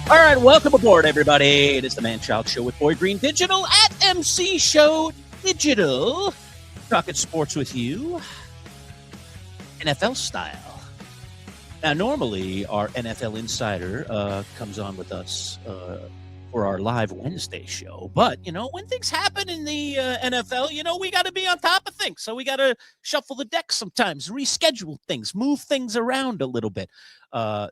All right, welcome aboard, everybody. It is the Manchild Show with Boy Green Digital at MC Show Digital. Talking sports with you, NFL style. Now, normally, our NFL insider comes on with us for our live Wednesday show. But, when things happen in the NFL, we got to be on top of things. So we got to shuffle the deck sometimes, reschedule things, move things around a little bit.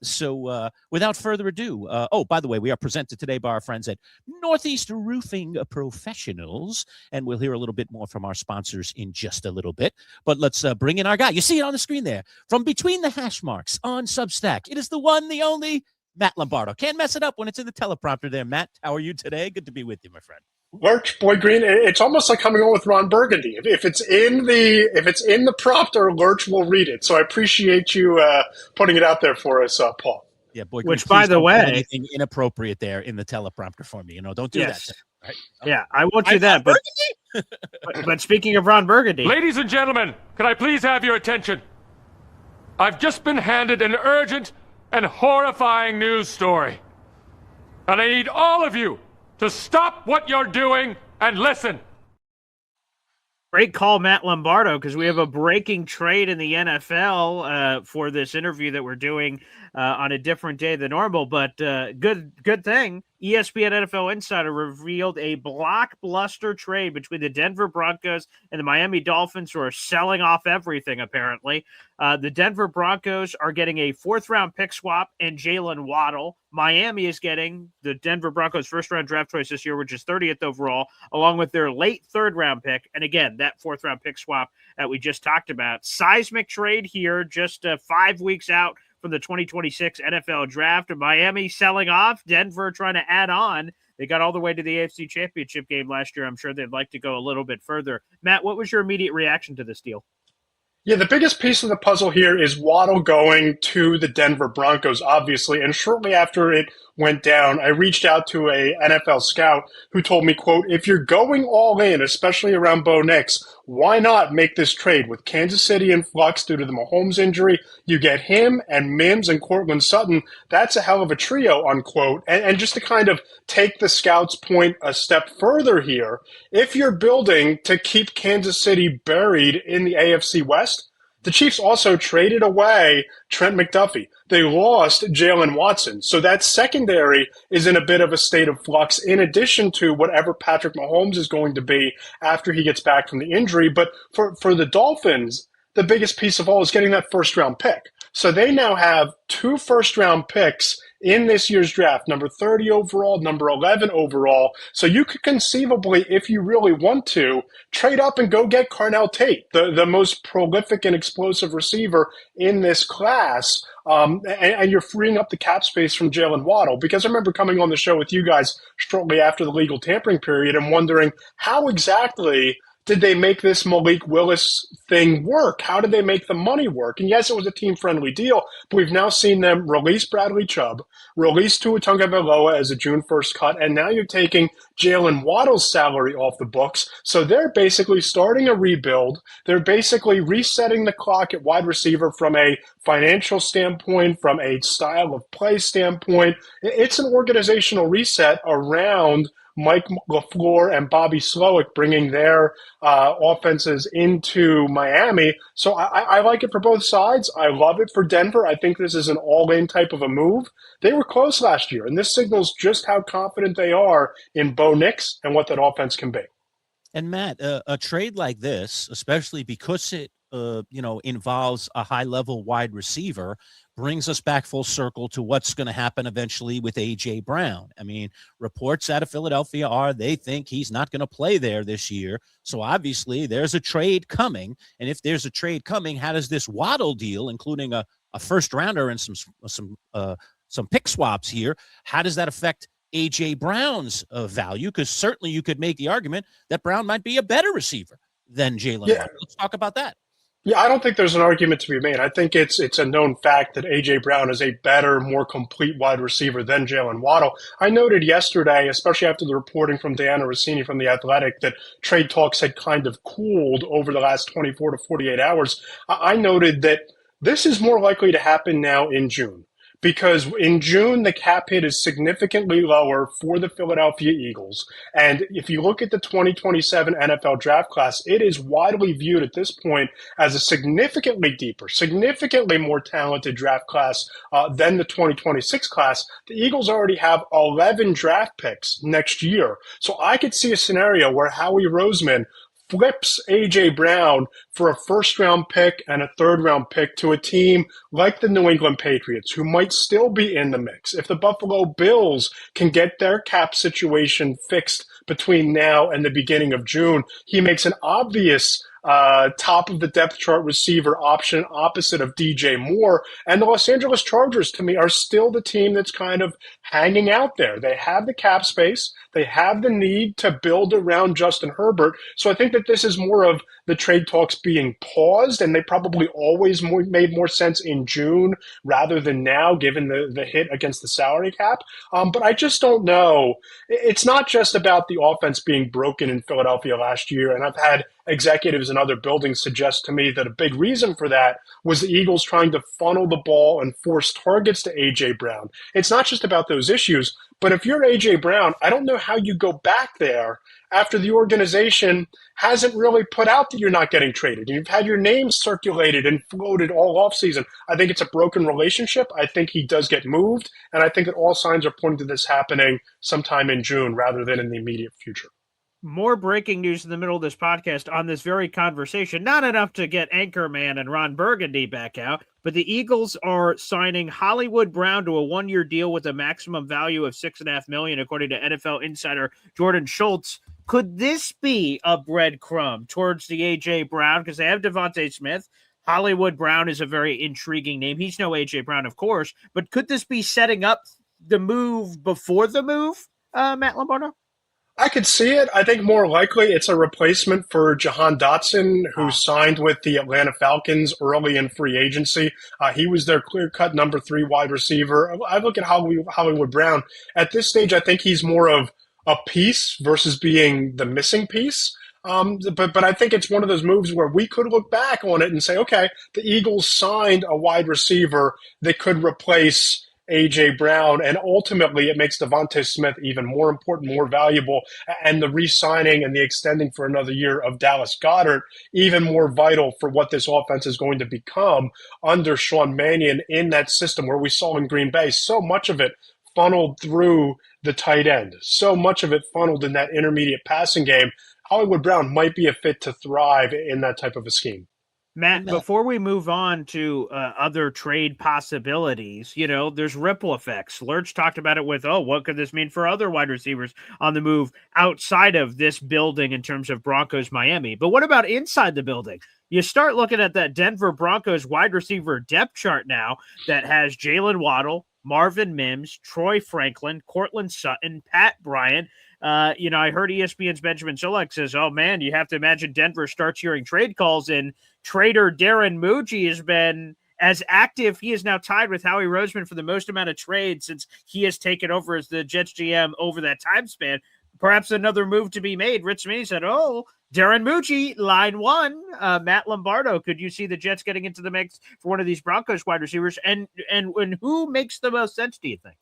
So without further ado, by the way, we are presented today by our friends at Northeast Roofing Professionals, and we'll hear a little bit more from our sponsors in just a little bit. But let's bring in our guy. You see it on the screen there. From between the hash marks on Substack, it is the one, the only, Matt Lombardo. Can't mess it up when it's in the teleprompter there. Matt, how are you today? Good to be with you, my friend. Lurch, Boy Green, it's almost like coming on with Ron Burgundy. If it's in the prompter, Lurch will read it. So I appreciate you putting it out there for us, Paul. Yeah, Boy Green. Which, by the way, anything inappropriate there in the teleprompter for me. Don't do that. Right? Yeah, I won't do that. But speaking of Ron Burgundy, ladies and gentlemen, can I please have your attention? I've just been handed an urgent and horrifying news story, and I need all of you to stop what you're doing and listen. Great call, Matt Lombardo, because we have a breaking trade in the NFL for this interview that we're doing on a different day than normal. But good thing. ESPN NFL Insider revealed a blockbuster trade between the Denver Broncos and the Miami Dolphins, who are selling off everything, apparently. The Denver Broncos are getting a fourth-round pick swap and Jaylen Waddle. Miami is getting the Denver Broncos' first-round draft choice this year, which is 30th overall, along with their late third-round pick. And again, that fourth-round pick swap that we just talked about. Seismic trade here, just 5 weeks out from the 2026 NFL Draft. Miami selling off, Denver trying to add on. They got all the way to the AFC Championship game last year. I'm sure they'd like to go a little bit further. Matt, what was your immediate reaction to this deal? Yeah, the biggest piece of the puzzle here is Waddle going to the Denver Broncos, obviously. And shortly after it went down, I reached out to a NFL scout who told me, quote, if you're going all in, especially around Bo Nix, why not make this trade? With Kansas City in flux due to the Mahomes injury, you get him and Mims and Cortland Sutton. That's a hell of a trio, unquote. And just to kind of take the scout's point a step further here, if you're building to keep Kansas City buried in the AFC West, the Chiefs also traded away Trent McDuffie. They lost Jaylen Watson. So that secondary is in a bit of a state of flux, in addition to whatever Patrick Mahomes is going to be after he gets back from the injury. But for the Dolphins, the biggest piece of all is getting that first-round pick. So they now have 2 first-round picks in this year's draft, number 30 overall, number 11 overall. So you could conceivably, if you really want to, trade up and go get Carnell Tate, the most prolific and explosive receiver in this class. And you're freeing up the cap space from Jaylen Waddle. Because I remember coming on the show with you guys shortly after the legal tampering period and wondering how exactly did they make this Malik Willis thing work? How did they make the money work? And yes, it was a team-friendly deal, but we've now seen them release Bradley Chubb, release Tua Tagovailoa as a June 1st cut, and now you're taking Jaylen Waddle's salary off the books. So they're basically starting a rebuild. They're basically resetting the clock at wide receiver from a financial standpoint, from a style of play standpoint. It's an organizational reset around Mike LaFleur and Bobby Slowick bringing their offenses into Miami. So I like it for both sides. I love it for Denver. I think this is an all-in type of a move. They were close last year, and this signals just how confident they are in Bo Nix and what that offense can be. And Matt, a trade like this, especially because it involves a high-level wide receiver, brings us back full circle to what's going to happen eventually with A.J. Brown. I mean, reports out of Philadelphia are they think he's not going to play there this year. So obviously there's a trade coming. And if there's a trade coming, how does this Waddle deal, including a first rounder and some pick swaps here, how does that affect A.J. Brown's value? Because certainly you could make the argument that Brown might be a better receiver than Jaylen Waddle. Let's talk about that. Yeah, I don't think there's an argument to be made. I think it's a known fact that A.J. Brown is a better, more complete wide receiver than Jaylen Waddle. I noted yesterday, especially after the reporting from Diana Rossini from The Athletic, that trade talks had kind of cooled over the last 24 to 48 hours. I noted that this is more likely to happen now in June, because in June, the cap hit is significantly lower for the Philadelphia Eagles. And if you look at the 2027 NFL draft class, it is widely viewed at this point as a significantly deeper, significantly more talented draft class than the 2026 class. The Eagles already have 11 draft picks next year. So I could see a scenario where Howie Roseman flips A.J. Brown for a first-round pick and a third-round pick to a team like the New England Patriots, who might still be in the mix. If the Buffalo Bills can get their cap situation fixed between now and the beginning of June, he makes an obvious top of the depth chart receiver option opposite of DJ Moore. And the Los Angeles Chargers, to me, are still the team that's kind of hanging out there. They have the cap space. They have the need to build around Justin Herbert. So I think that this is more of the trade talks being paused, and they probably always made more sense in June rather than now, given the hit against the salary cap. But I just don't know. It's not just about the offense being broken in Philadelphia last year, and I've had executives in other buildings suggest to me that a big reason for that was the Eagles trying to funnel the ball and force targets to A.J. Brown. It's not just about those issues, but if you're A.J. Brown, I don't know how you go back there after the organization hasn't really put out that you're not getting traded. You've had your name circulated and floated all offseason. I think it's a broken relationship. I think he does get moved, and I think that all signs are pointing to this happening sometime in June rather than in the immediate future. More breaking news in the middle of this podcast on this very conversation. Not enough to get Anchorman and Ron Burgundy back out, but the Eagles are signing Hollywood Brown to a one-year deal with a maximum value of $6.5 million, according to NFL insider Jordan Schultz. Could this be a breadcrumb towards the A.J. Brown? Because they have Devontae Smith. Hollywood Brown is a very intriguing name. He's no A.J. Brown, of course, but could this be setting up the move before the move, Matt Lombardo? I could see it. I think more likely it's a replacement for Jahan Dotson, who signed with the Atlanta Falcons early in free agency. He was their clear-cut number 3 wide receiver. I look at Hollywood Brown. At this stage, I think he's more of a piece versus being the missing piece. But I think it's one of those moves where we could look back on it and say, okay, the Eagles signed a wide receiver that could replace A.J. Brown, and ultimately it makes Devontae Smith even more important, more valuable, and the re-signing and the extending for another year of Dallas Goedert even more vital for what this offense is going to become under Sean Mannion in that system where we saw in Green Bay so much of it funneled through the tight end, so much of it funneled in that intermediate passing game. Hollywood Brown might be a fit to thrive in that type of a scheme. Matt, before we move on to other trade possibilities, there's ripple effects. Lurch talked about it with, what could this mean for other wide receivers on the move outside of this building in terms of Broncos Miami? But what about inside the building? You start looking at that Denver Broncos wide receiver depth chart now that has Jaylen Waddle, Marvin Mims, Troy Franklin, Cortland Sutton, Pat Bryant. I heard ESPN's Benjamin Solak says, oh, man, you have to imagine Denver starts hearing trade calls, and trader Darren Muji has been as active. He is now tied with Howie Roseman for the most amount of trades since he has taken over as the Jets GM over that time span. Perhaps another move to be made. Rich Minnie said, Darren Muji, line one. Matt Lombardo, could you see the Jets getting into the mix for one of these Broncos wide receivers? And who makes the most sense, do you think?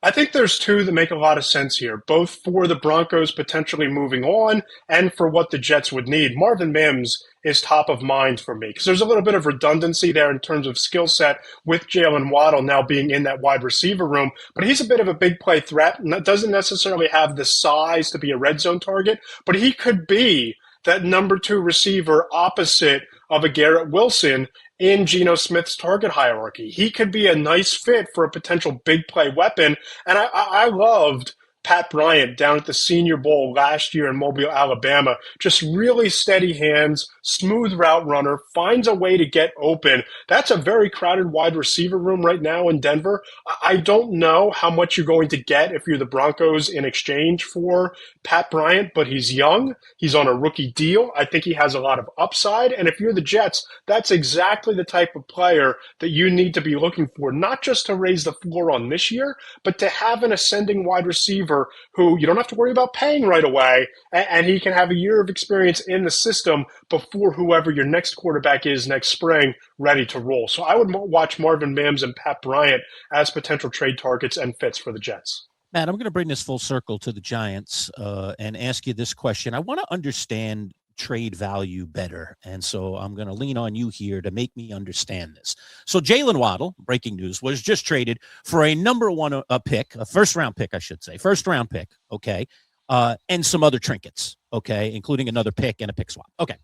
I think there's two that make a lot of sense here, both for the Broncos potentially moving on and for what the Jets would need. Marvin Mims is top of mind for me because there's a little bit of redundancy there in terms of skill set with Jaylen Waddle now being in that wide receiver room, but he's a bit of a big play threat and doesn't necessarily have the size to be a red zone target, but he could be that number 2 receiver opposite of a Garrett Wilson in Geno Smith's target hierarchy. He could be a nice fit for a potential big play weapon. And I loved Pat Bryant down at the Senior Bowl last year in Mobile, Alabama. Just really steady hands, smooth route runner, finds a way to get open. That's a very crowded wide receiver room right now in Denver. I don't know how much you're going to get if you're the Broncos in exchange for Pat Bryant, but he's young. He's on a rookie deal. I think he has a lot of upside. And if you're the Jets, that's exactly the type of player that you need to be looking for, not just to raise the floor on this year, but to have an ascending wide receiver Denver, who you don't have to worry about paying right away, and he can have a year of experience in the system before whoever your next quarterback is next spring ready to roll. So I would watch Marvin Mims and Pat Bryant as potential trade targets and fits for the Jets. Matt, I'm going to bring this full circle to the Giants and ask you this question. I want to understand trade value better, and so I'm going to lean on you here to make me understand this. So Jaylen Waddle, breaking news, was just traded for a number one pick, a first-round pick, I should say, first-round pick, okay, and some other trinkets, okay, including another pick and a pick swap. Okay,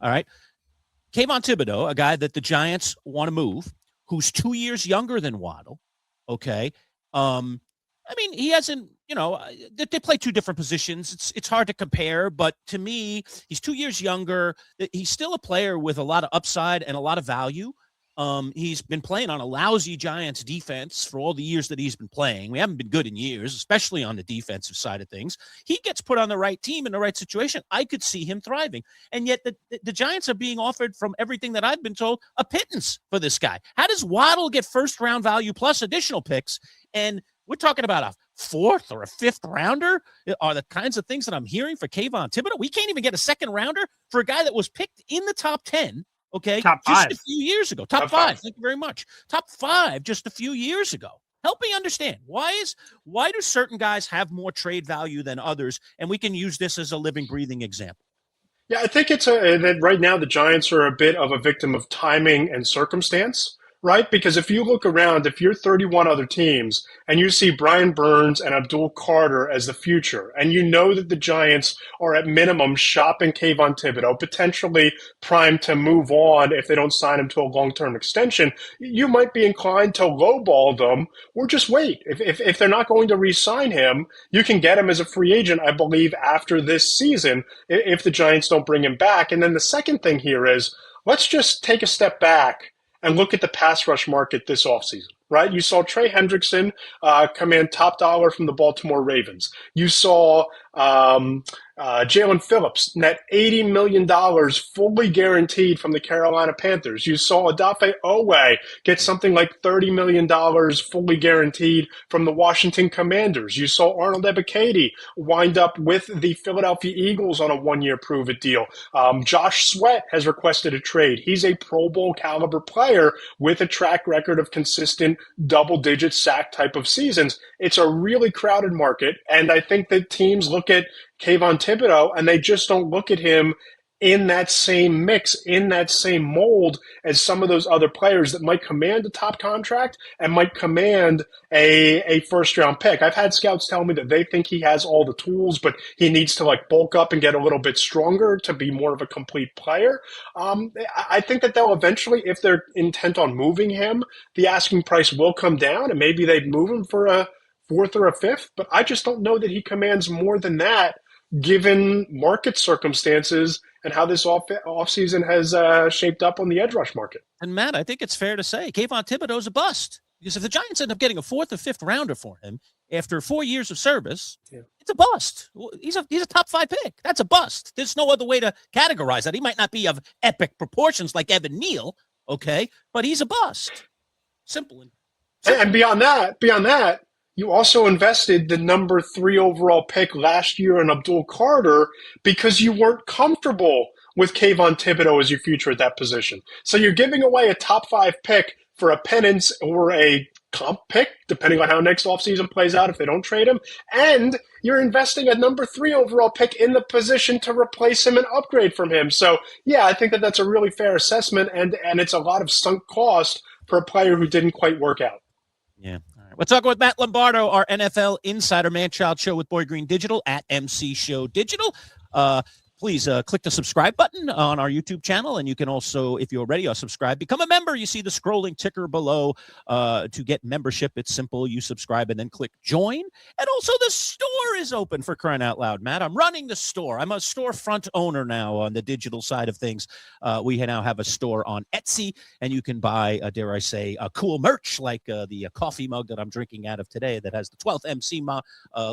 all right. Kayvon Thibodeau, a guy that the Giants want to move, who's 2 years younger than Waddle, okay, I mean, he hasn't, they play two different positions. It's hard to compare, but to me, he's 2 years younger. He's still a player with a lot of upside and a lot of value. He's been playing on a lousy Giants defense for all the years that he's been playing. We haven't been good in years, especially on the defensive side of things. He gets put on the right team in the right situation. I could see him thriving. And yet the Giants are being offered, from everything that I've been told, a pittance for this guy. How does Waddle get first-round value plus additional picks? And we're talking about a fourth or a fifth rounder are the kinds of things that I'm hearing for Kayvon Thibodeau. We can't even get a second rounder for a guy that was picked in the top 10. Okay. Top five. Just a few years ago. Top five. Thank you very much. Top five just a few years ago. Help me understand. Why do certain guys have more trade value than others? And we can use this as a living, breathing example. Yeah, I think that right now the Giants are a bit of a victim of timing and circumstance. Right? Because if you look around, if you're 31 other teams and you see Brian Burns and Abdul Carter as the future, and you know that the Giants are at minimum shopping Kayvon Thibodeau, potentially primed to move on if they don't sign him to a long-term extension, you might be inclined to lowball them or just wait. If they're not going to re-sign him, you can get him as a free agent, I believe, after this season if the Giants don't bring him back. And then the second thing here is, let's just take a step back and look at the pass rush market this offseason, right? You saw Trey Hendrickson command top dollar from the Baltimore Ravens. You saw Jaylen Phillips net $80 million fully guaranteed from the Carolina Panthers. You saw Odafe Owe get something like $30 million fully guaranteed from the Washington Commanders. You saw Arnold Ebiketie wind up with the Philadelphia Eagles on a one-year prove-it deal. Josh Sweat has requested a trade. He's a Pro Bowl caliber player with a track record of consistent double-digit sack type of seasons. It's a really crowded market, and I think that teams look at Kayvon Thibodeau and they just don't look at him in that same mix, in that same mold as some of those other players that might command a top contract and might command a first-round pick. I've had scouts tell me that they think he has all the tools, but he needs to bulk up and get a little bit stronger to be more of a complete player. I think that they'll eventually, if they're intent on moving him, the asking price will come down, and maybe they'd move him for a fourth or a fifth, but I just don't know that he commands more than that given market circumstances and how this offseason has shaped up on the edge rush market. And Matt, I think it's fair to say Kayvon Thibodeau's a bust, because if the Giants end up getting a fourth or fifth rounder for him after 4 years of service, it's a bust. He's a top five pick. That's a bust. There's no other way to categorize that. He might not be of epic proportions like Evan Neal, okay, but he's a bust. Simple. And beyond that, you also invested the number 3 overall pick last year in Abdul Carter because you weren't comfortable with Kayvon Thibodeau as your future at that position. So you're giving away a top 5 pick for a penance or a comp pick, depending on how next offseason plays out if they don't trade him. And you're investing a number 3 overall pick in the position to replace him and upgrade from him. So, yeah, I think that that's a really fair assessment, and it's a lot of sunk cost for a player who didn't quite work out. Yeah. We're talking with Matt Lombardo, our NFL Insider Manchild Show with Boy Green Digital at MC Show Digital. Please click the subscribe button on our YouTube channel, and you can also, if you're already subscribed, become a member. You see the scrolling ticker below to get membership. It's simple. You subscribe and then click join. And also the store is open, for crying out loud, Matt. I'm running the store. I'm a storefront owner now on the digital side of things. We now have a store on Etsy, and you can buy, dare I say, cool merch like the coffee mug that I'm drinking out of today that has the 12th MC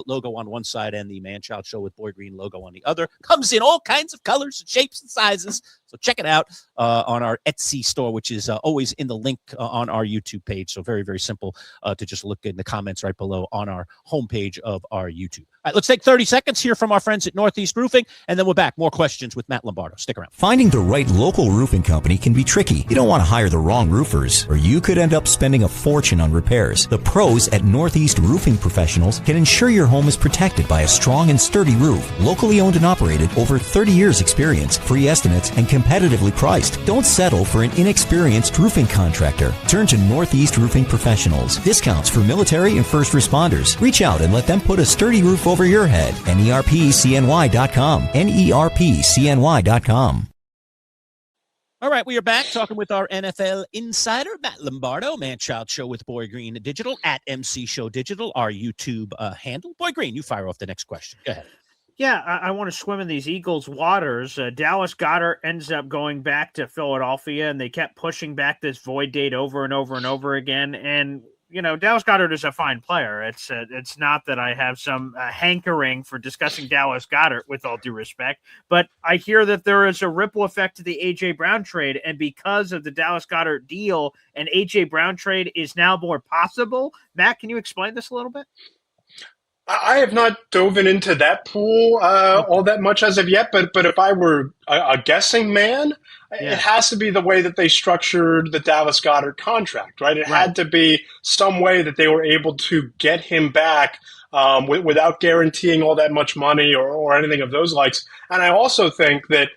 logo on one side and the Manchild Show with Boy Green logo on the other. Comes in all kinds of colors and shapes and sizes. So check it out on our Etsy store, which is always in the link on our YouTube page. So very, very simple to just look in the comments right below on our homepage of our YouTube. All right, let's take 30 seconds here from our friends at Northeast Roofing, and then we're back. More questions with Matt Lombardo. Stick around. Finding the right local roofing company can be tricky. You don't want to hire the wrong roofers, or you could end up spending a fortune on repairs. The pros at Northeast Roofing Professionals can ensure your home is protected by a strong and sturdy roof. Locally owned and operated, over 30 years experience, free estimates, and competitively priced. Don't settle for an inexperienced roofing contractor. Turn to Northeast Roofing Professionals. Discounts for military and first responders. Reach out and let them put a sturdy roof over your head. NERPCNY.com. NERPCNY.com. All right, we are back talking with our NFL insider, Matt Lombardo. Manchild Show with Boy Green Digital at MC Show Digital, our YouTube handle. Boy Green, you fire off the next question. Go ahead. Yeah, I want to swim in these Eagles' waters. Dallas Goedert ends up going back to Philadelphia, and they kept pushing back this void date over and over and over again. And you know, Dallas Goedert is a fine player. It's not that I have some hankering for discussing Dallas Goedert, with all due respect, but I hear that there is a ripple effect to the A.J. Brown trade, and because of the Dallas Goedert deal, an A.J. Brown trade is now more possible. Matt, can you explain this a little bit? I have not dove into that pool all that much as of yet, but if I were a guessing man, it has to be the way that they structured the Dallas Goedert contract, right? It had to be some way that they were able to get him back without guaranteeing all that much money or anything of those likes. And I also think that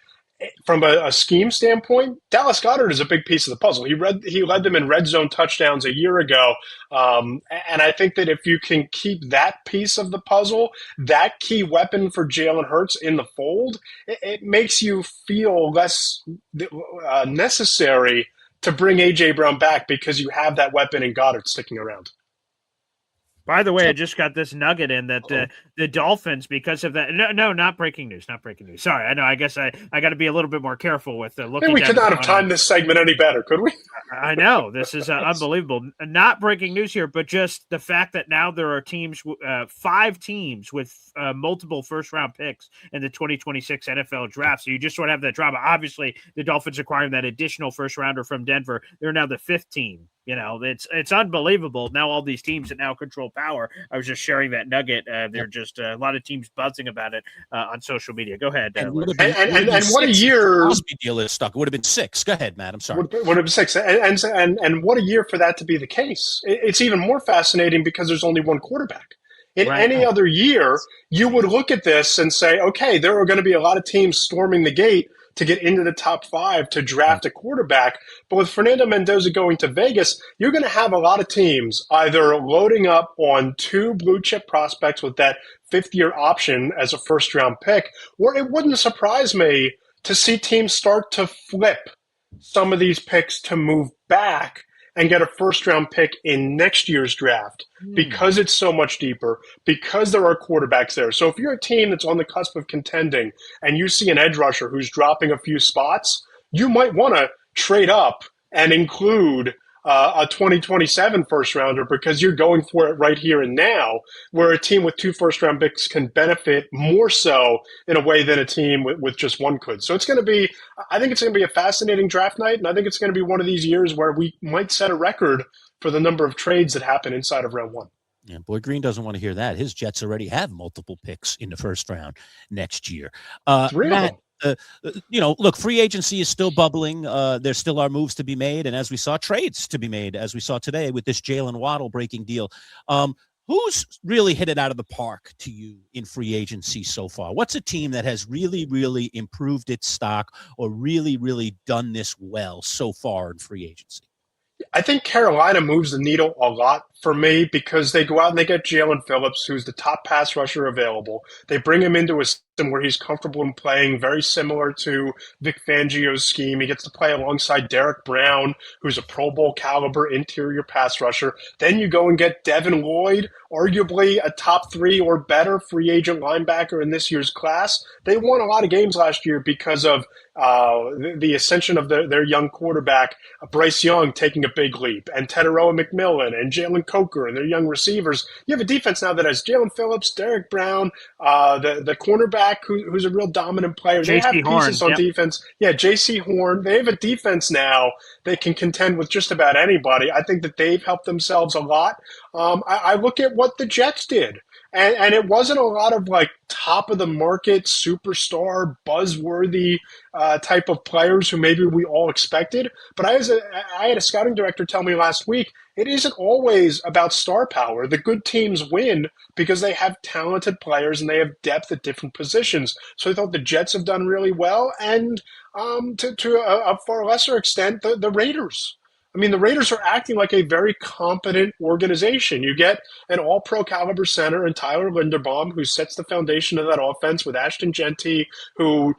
from a scheme standpoint, Dallas Goedert is a big piece of the puzzle. He led them in red zone touchdowns a year ago. And I think that if you can keep that piece of the puzzle, that key weapon for Jalen Hurts in the fold, it makes you feel less necessary to bring A.J. Brown back because you have that weapon in Goddard sticking around. By the way, I just got this nugget in that the Dolphins, because of that. No, not breaking news. Not breaking news. Sorry, I know. I guess I got to be a little bit more careful with looking. We could not have timed this segment any better, could we? I know. This is unbelievable. Not breaking news here, but just the fact that now there are teams, 5 teams with multiple first-round picks in the 2026 NFL draft. So you just sort of have that drama. Obviously, the Dolphins acquiring that additional first-rounder from Denver. They're now the 5th team. You know, it's unbelievable. Now all these teams that now control power. I was just sharing that nugget. They're just a lot of teams buzzing about it on social media. Go ahead. And what a year! Crosby deal is stuck. It would have been 6. Go ahead, Matt. I'm sorry. Would have been 6. And what a year for that to be the case. It's even more fascinating because there's only one quarterback. In any other year, you would look at this and say, okay, there are going to be a lot of teams storming the gate to get into the top 5 to draft a quarterback. But with Fernando Mendoza going to Vegas, you're going to have a lot of teams either loading up on 2 blue chip prospects with that 5th-year option as a first-round pick, or it wouldn't surprise me to see teams start to flip some of these picks to move back and get a first-round pick in next year's draft because it's so much deeper, because there are quarterbacks there. So if you're a team that's on the cusp of contending and you see an edge rusher who's dropping a few spots, you might want to trade up and include a 2027 first-rounder because you're going for it right here and now, where a team with 2 first-round picks can benefit more so in a way than a team with just 1 could. So I think it's going to be a fascinating draft night, and I think it's going to be one of these years where we might set a record for the number of trades that happen inside of round 1. Yeah, Boy Green doesn't want to hear that. His Jets already have multiple picks in the first round next year. Matt, look, free agency is still bubbling. There still are moves to be made. And as we saw, trades to be made, as we saw today with this Jaylen Waddle breaking deal. Who's really hit it out of the park to you in free agency so far? What's a team that has really, really improved its stock or really, really done this well so far in free agency? I think Carolina moves the needle a lot for me because they go out and they get Jalen Phillips, who's the top pass rusher available. They bring him into a system where he's comfortable in playing, very similar to Vic Fangio's scheme. He gets to play alongside Derek Brown, who's a Pro Bowl caliber interior pass rusher. Then you go and get Devin Lloyd, arguably a top 3 or better free agent linebacker in this year's class. They won a lot of games last year because of the ascension of their young quarterback, Bryce Young, taking a big leap, and Teteroa McMillan and Jalen Coker and their young receivers. You have a defense now that has Jalen Phillips, Derek Brown, the cornerback who's a real dominant player. They have pieces on defense. Yeah, J.C. Horn. They have a defense now that can contend with just about anybody. I think that they've helped themselves a lot. I look at what the Jets did. And it wasn't a lot of like top of the market, superstar, buzzworthy type of players who maybe we all expected. But I had a scouting director tell me last week, it isn't always about star power. The good teams win because they have talented players and they have depth at different positions. So I thought the Jets have done really well. And to a far lesser extent, the Raiders. I mean, the Raiders are acting like a very competent organization. You get an all-pro caliber center in Tyler Linderbaum, who sets the foundation of that offense with Ashton Genty, who,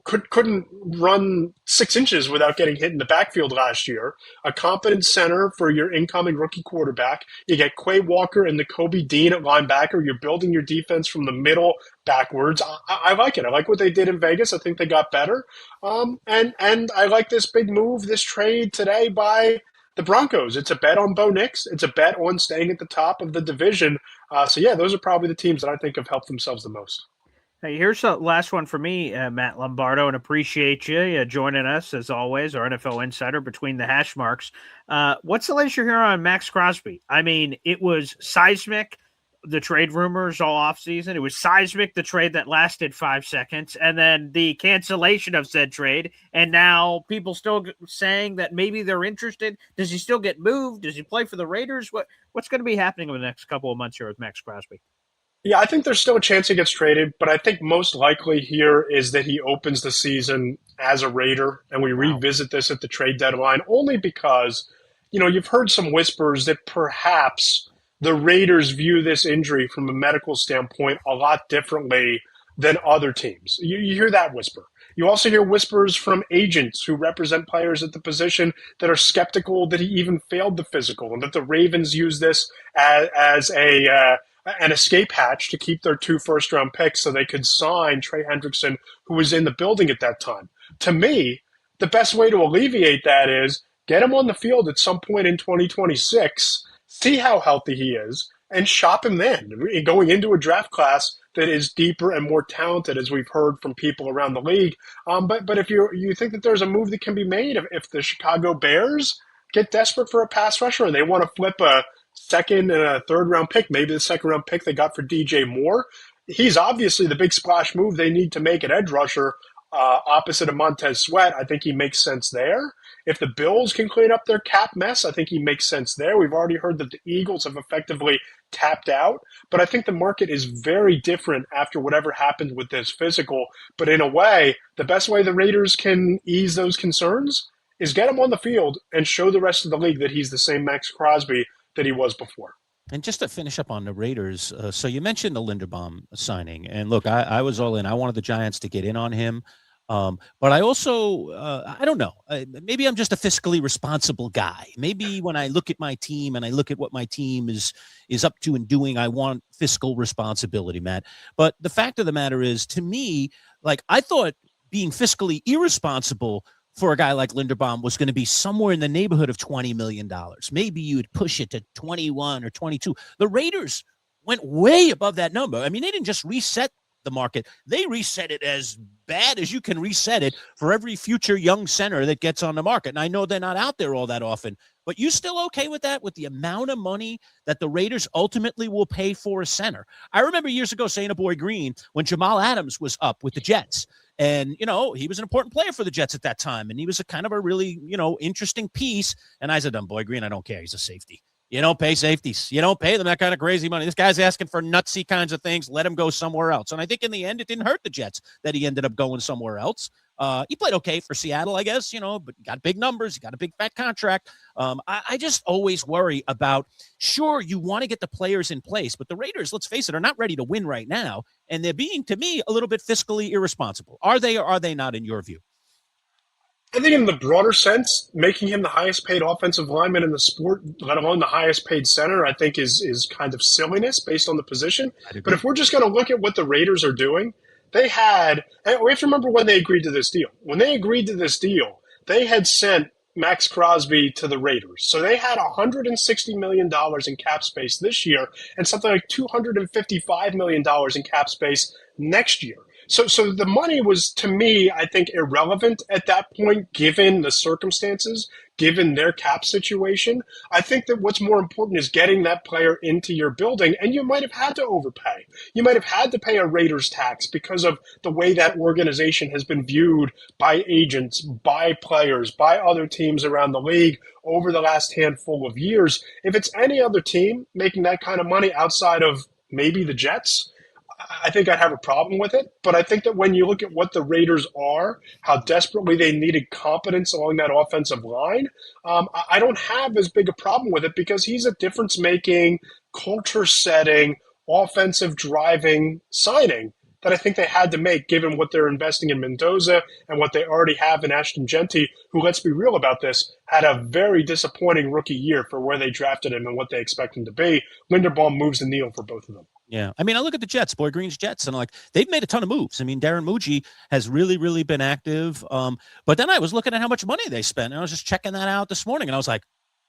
couldn't run 6 inches without getting hit in the backfield last year. A competent center for your incoming rookie quarterback. You get Quay Walker and Nakobe Dean at linebacker. You're building your defense from the middle backwards. I like it. I like what they did in Vegas. I think they got better. And I like this big move, this trade today by the Broncos. It's a bet on Bo Nix. It's a bet on staying at the top of the division. So those are probably the teams that I think have helped themselves the most. Hey, here's the last one for me, Matt Lombardo, and appreciate you joining us, as always, our NFL insider between the hash marks. What's the latest you're hearing on Max Crosby? I mean, it was seismic, the trade rumors all offseason. It was seismic, the trade that lasted 5 seconds, and then the cancellation of said trade. And now people still saying that maybe they're interested. Does he still get moved? Does he play for the Raiders? What's going to be happening over the next couple of months here with Max Crosby? Yeah, I think there's still a chance he gets traded, but I think most likely here is that he opens the season as a Raider, and we revisit this at the trade deadline, only because, you've heard some whispers that perhaps the Raiders view this injury from a medical standpoint a lot differently than other teams. You hear that whisper. You also hear whispers from agents who represent players at the position that are skeptical that he even failed the physical, and that the Ravens use this as an escape hatch to keep their 2 first-round picks so they could sign Trey Hendrickson, who was in the building at that time. To me, the best way to alleviate that is get him on the field at some point in 2026, see how healthy he is, and shop him then, going into a draft class that is deeper and more talented, as we've heard from people around the league. But if you think that there's a move that can be made, if the Chicago Bears get desperate for a pass rusher and they want to flip a second and a third-round pick, maybe the second-round pick they got for DJ Moore, he's obviously the big splash move they need to make at edge rusher opposite of Montez Sweat. I think he makes sense there. If the Bills can clean up their cap mess, I think he makes sense there. We've already heard that the Eagles have effectively tapped out, but I think the market is very different after whatever happened with this physical. But in a way, the best way the Raiders can ease those concerns is get him on the field and show the rest of the league that he's the same Max Crosby that he was before. And just to finish up on the Raiders, so you mentioned the Linderbaum signing. And look, I was all in. I wanted the Giants to get in on him. But I also, I don't know, maybe I'm just a fiscally responsible guy. Maybe when I look at my team and I look at what my team is up to and doing, I want fiscal responsibility, Matt. But the fact of the matter is, to me, like, I thought being fiscally irresponsible for a guy like Linderbaum was going to be somewhere in the neighborhood of $20 million. Maybe you'd push it to 21 or 22. The Raiders went way above that number. I mean, they didn't just reset the market. They reset it as bad as you can reset it for every future young center that gets on the market. And I know they're not out there all that often, but you still okay with that, with the amount of money that the Raiders ultimately will pay for a center? I remember years ago saying to Boy Green when Jamal Adams was up with the Jets, and, he was an important player for the Jets at that time, and he was a kind of a really, interesting piece. And I said, Boy Green, I don't care. He's a safety. You don't pay safeties. You don't pay them that kind of crazy money. This guy's asking for nutsy kinds of things. Let him go somewhere else. And I think in the end, it didn't hurt the Jets that he ended up going somewhere else. He played okay for Seattle, I guess, but he got big numbers. He got a big fat contract. I just always worry about, sure, you want to get the players in place, but the Raiders, let's face it, are not ready to win right now. And they're being, to me, a little bit fiscally irresponsible. Are they or are they not, in your view? I think in the broader sense, making him the highest paid offensive lineman in the sport, let alone the highest paid center, I think is kind of silliness based on the position. But if we're just going to look at what the Raiders are doing, they had, and we have to remember when they agreed to this deal. When they agreed to this deal, they had sent Max Crosby to the Raiders. So they had $160 million in cap space this year and something like $255 million in cap space next year. So the money was, to me, I think, irrelevant at that point, given the circumstances, given their cap situation. I think that what's more important is getting that player into your building, and you might have had to overpay. You might have had to pay a Raiders tax because of the way that organization has been viewed by agents, by players, by other teams around the league over the last handful of years. If it's any other team making that kind of money outside of maybe the Jets, I think I'd have a problem with it. But I think that when you look at what the Raiders are, how desperately they needed competence along that offensive line, I don't have as big a problem with it because he's a difference-making, culture-setting, offensive-driving signing that I think they had to make given what they're investing in Mendoza and what they already have in Ashton Genty, who, let's be real about this, had a very disappointing rookie year for where they drafted him and what they expect him to be. Linderbaum moves the needle for both of them. Yeah. I mean, I look at the Jets, Boyd Green's Jets, and they've made a ton of moves. I mean, Darren Muji has really, really been active. But then I was looking at how much money they spent, and I was just checking that out this morning, and I was like,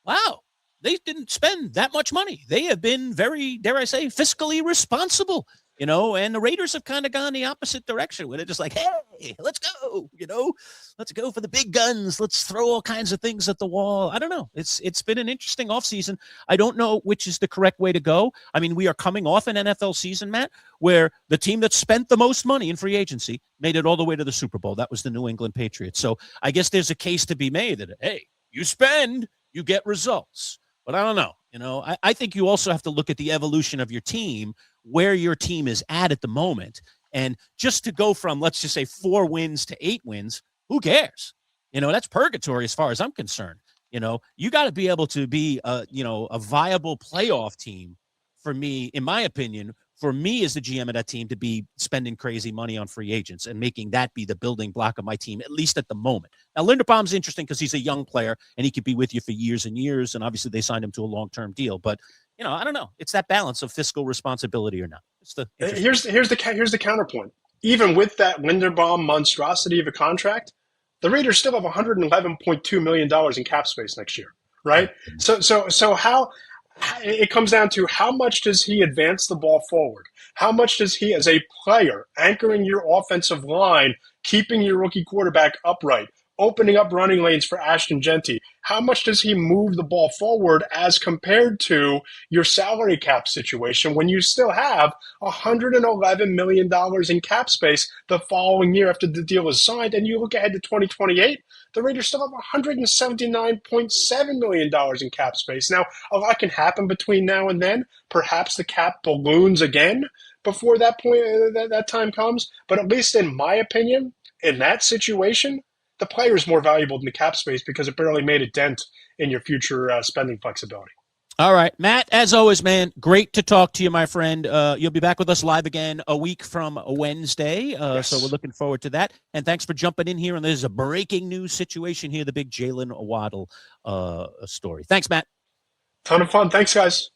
wow, they didn't spend that much money. They have been very, dare I say, fiscally responsible, and the Raiders have kind of gone the opposite direction with it. Just like, hey, let's go, let's go for the big guns. Let's throw all kinds of things at the wall. I don't know. It's been an interesting offseason. I don't know which is the correct way to go. I mean, we are coming off an NFL season, Matt, where the team that spent the most money in free agency made it all the way to the Super Bowl. That was the New England Patriots. So I guess there's a case to be made that, hey, you spend, you get results. But I don't know. I think you also have to look at the evolution of your team, where your team is at the moment. And just to go from, let's just say, 4 wins to 8 wins, who cares? That's purgatory as far as I'm concerned. You got to be able to be a viable playoff team for me, in my opinion, for me as the GM of that team to be spending crazy money on free agents and making that be the building block of my team, at least at the moment. Now, Linderbaum's interesting because he's a young player and he could be with you for years and years. And obviously they signed him to a long-term deal, but I don't know. It's that balance of fiscal responsibility or not. Here's the counterpoint. Even with that Linderbaum monstrosity of a contract, the Raiders still have $111.2 million in cap space next year, right? So how it comes down to how much does he advance the ball forward? How much does he, as a player, anchoring your offensive line, keeping your rookie quarterback upright, opening up running lanes for Ashton Genty, how much does he move the ball forward as compared to your salary cap situation when you still have $111 million in cap space the following year after the deal is signed, and you look ahead to 2028, the Raiders still have $179.7 million in cap space. Now, a lot can happen between now and then. Perhaps the cap balloons again before that point, that time comes. But at least in my opinion, in that situation, the player is more valuable than the cap space because it barely made a dent in your future spending flexibility. All right, Matt, as always, man, great to talk to you, my friend. You'll be back with us live again a week from Wednesday, Yes. so we're looking forward to that. And thanks for jumping in here. And there's a breaking news situation here, the big Jaylen Waddle story. Thanks, Matt. Ton of fun. Thanks, guys.